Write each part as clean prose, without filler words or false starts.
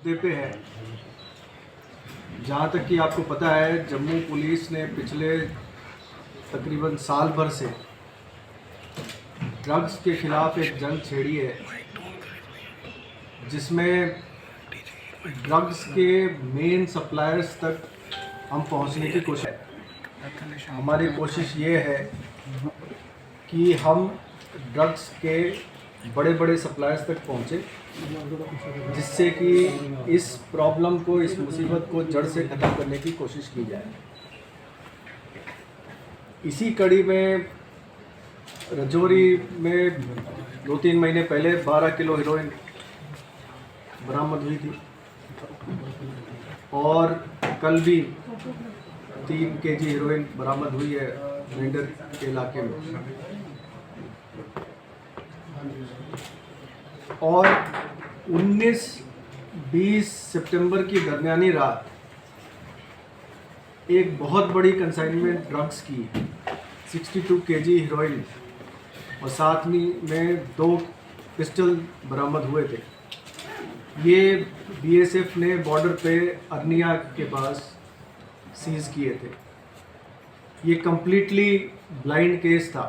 मुद्दे पे है। जहाँ तक कि आपको पता है, जम्मू पुलिस ने पिछले तकरीबन साल भर से ड्रग्स के खिलाफ एक जंग छेड़ी है, जिसमें ड्रग्स के मेन सप्लायर्स तक हम पहुँचने की कोशिश है। हमारी कोशिश ये है कि हम ड्रग्स के बड़े बड़े सप्लायर्स तक पहुँचे, जिससे कि इस प्रॉब्लम को, इस मुसीबत को जड़ से ख़त्म करने की कोशिश की जाए। इसी कड़ी में रजौरी में 2-3 महीने पहले 12 किलो हेरोइन बरामद हुई थी और कल भी 3 केजी हेरोइन बरामद हुई है मेंढर के इलाके में। और 19-20 सितंबर की दरमियानी रात एक बहुत बड़ी कंसाइनमेंट ड्रग्स की 62 केजी हेरोइन और साथ में 2 पिस्टल बरामद हुए थे। ये बीएसएफ ने बॉर्डर पे अरनिया के पास सीज किए थे। ये कम्प्लीटली ब्लाइंड केस था,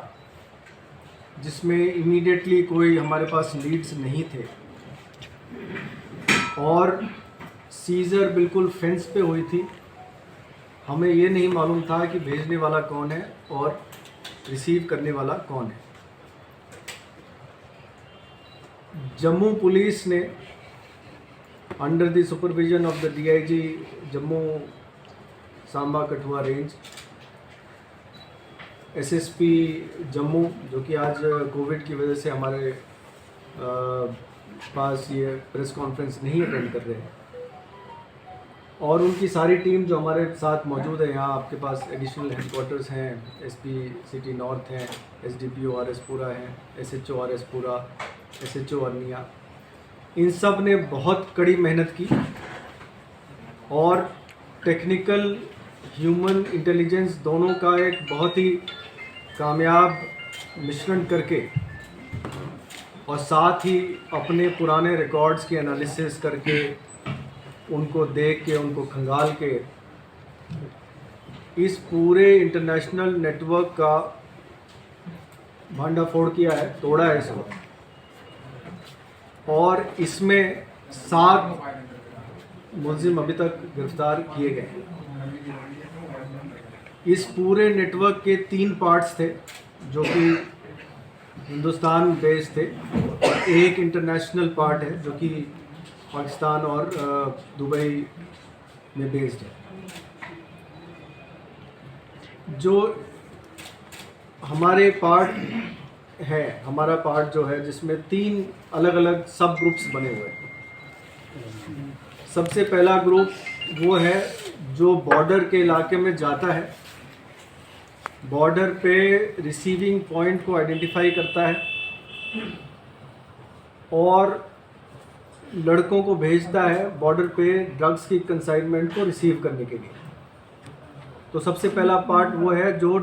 जिसमें इमीडिएटली कोई हमारे पास लीड्स नहीं थे और सीजर बिल्कुल फेंस पे हुई थी। हमें ये नहीं मालूम था कि भेजने वाला कौन है और रिसीव करने वाला कौन है। जम्मू पुलिस ने under the supervision of the DIG Jammu Samba Kathua range, SSP Jammu, जो कि आज कोविड की वजह से हमारे पास ये प्रेस कॉन्फ्रेंस नहीं अटेंड कर रहे हैं, और उनकी सारी टीम जो हमारे साथ मौजूद है। यहाँ आपके पास एडिशनल हेडक्वार्टर्स हैं, एसपी सिटी नॉर्थ हैं, एसडीपीओ आरएसपुरा हैं, एसएचओ आरएसपुरा, एसएचओ अरनिया, इन सब ने बहुत कड़ी मेहनत की और टेक्निकल ह्यूमन इंटेलिजेंस दोनों का एक बहुत ही कामयाब मिश्रण करके और साथ ही अपने पुराने रिकॉर्ड्स के एनालिसिस करके, उनको देख के, उनको खंगाल के इस पूरे इंटरनेशनल नेटवर्क का भांडाफोड़ किया है, तोड़ा है इसको। और इसमें 7 मुलजिम अभी तक गिरफ्तार किए गए हैं। इस पूरे नेटवर्क के 3 पार्ट्स थे, जो कि हिंदुस्तान बेस्ड थे, और एक इंटरनेशनल पार्ट है जो कि पाकिस्तान और दुबई में बेस्ड है। जो हमारे पार्ट है, हमारा पार्ट जो है, जिसमें 3 अलग अलग सब ग्रुप्स बने हुए हैं। सबसे पहला ग्रुप वो है जो बॉर्डर के इलाके में जाता है, बॉर्डर पे रिसीविंग पॉइंट को आइडेंटिफाई करता है और लड़कों को भेजता है बॉर्डर पे ड्रग्स की कंसाइनमेंट को रिसीव करने के लिए। तो सबसे पहला पार्ट वो है जो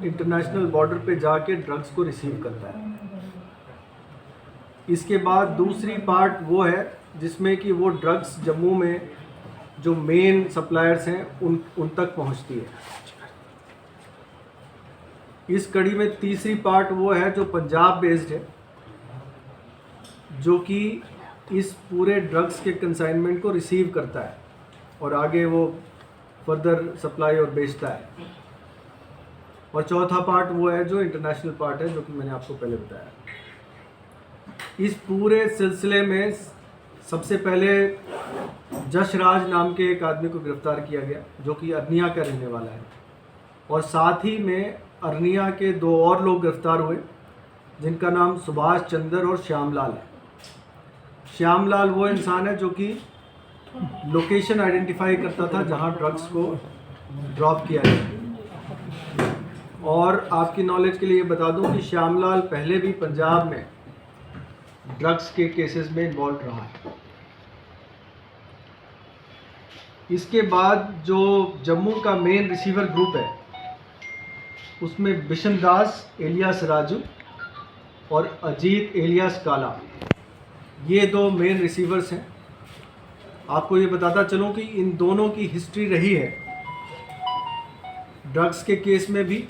इंटरनेशनल बॉर्डर पे जाके ड्रग्स को रिसीव करता है। इसके बाद दूसरी पार्ट वो है जिसमें कि वो ड्रग्स जम्मू में जो मेन सप्लायर्स हैं उन तक पहुंचती है। इस कड़ी में तीसरी पार्ट वो है जो पंजाब बेस्ड है, जो कि इस पूरे ड्रग्स के कंसाइनमेंट को रिसीव करता है और आगे वो फर्दर सप्लाई और बेचता है। और चौथा पार्ट वो है जो इंटरनेशनल पार्ट है, जो कि मैंने आपको पहले बताया। इस पूरे सिलसिले में सबसे पहले जशराज नाम के एक आदमी को गिरफ्तार किया गया, जो कि अरनिया का रहने वाला है, और साथ ही में अरनिया के 2 और लोग गिरफ्तार हुए, जिनका नाम सुभाष चंद्र और श्यामलाल है। श्यामलाल वो इंसान है जो कि लोकेशन आइडेंटिफाई करता था जहां ड्रग्स को ड्रॉप किया गया। और आपकी नॉलेज के लिए बता दूं कि श्यामलाल पहले भी पंजाब में ड्रग्स के केसेस में इन्वॉल्व रहा है। इसके बाद जो जम्मू का मेन रिसीवर ग्रुप है, उसमें बिशन दास एलियास राजू और अजीत एलियास काला, ये 2 मेन रिसीवर्स हैं। आपको ये बताता चलूं कि इन दोनों की हिस्ट्री रही है ड्रग्स के केस में भी,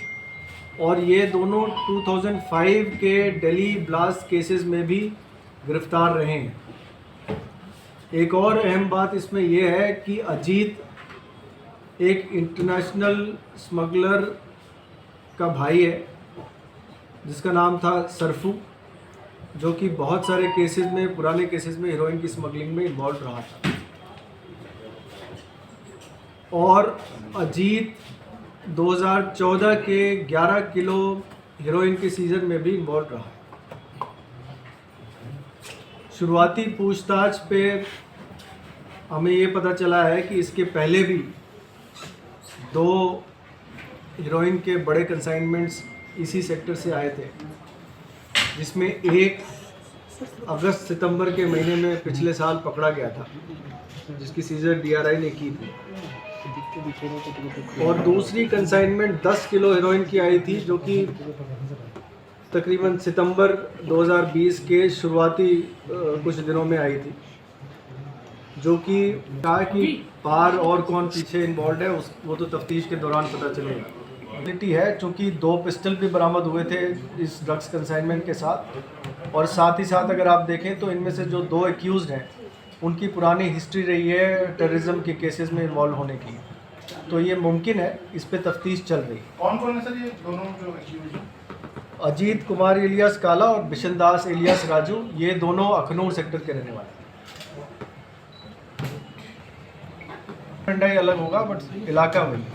और ये दोनों 2005 के दिल्ली ब्लास्ट केसेस में भी गिरफ्तार रहे हैं। एक और अहम बात इसमें यह है कि अजीत एक इंटरनेशनल स्मगलर का भाई है जिसका नाम था सरफू, जो कि बहुत सारे केसेस में, पुराने केसेस में हीरोइन की स्मगलिंग में इन्वॉल्व रहा था। और अजीत 2014 के 11 किलो हीरोइन के सीजन में भी इन्वॉल्व रहा। शुरुआती पूछताछ पे हमें ये पता चला है कि इसके पहले भी 2 हीरोइन के बड़े कंसाइनमेंट्स इसी सेक्टर से आए थे, जिसमें एक अगस्त सितंबर के महीने में पिछले साल पकड़ा गया था, जिसकी सीजर DRI ने की थी। और दूसरी कंसाइनमेंट 10 किलो हीरोइन की आई थी, जो कि तकरीबन सितंबर 2020 के शुरुआती कुछ दिनों में आई थी, जो कि कहा कि पार और कौन पीछे इन्वॉल्व है वो तो तफ्तीश के दौरान पता चलेगा। रियलिटी है चूँकि 2 पिस्टल भी बरामद हुए थे इस ड्रग्स कंसाइनमेंट के साथ, और साथ ही साथ अगर आप देखें तो इनमें से जो 2 एक्यूज़ड हैं उनकी पुरानी हिस्ट्री रही है टेररिज्म के केसेस में इन्वॉल्व होने की, तो ये मुमकिन है, इस पे तफ्तीश चल रही है। कौन कौन है सर ये दोनों जो एक्यूज हैं? अजीत कुमार एलियास काला और बिशन दास एलियास राजू, ये दोनों अखनूर सेक्टर के रहने वाले हैं। अलग होगा बट इलाका वही है।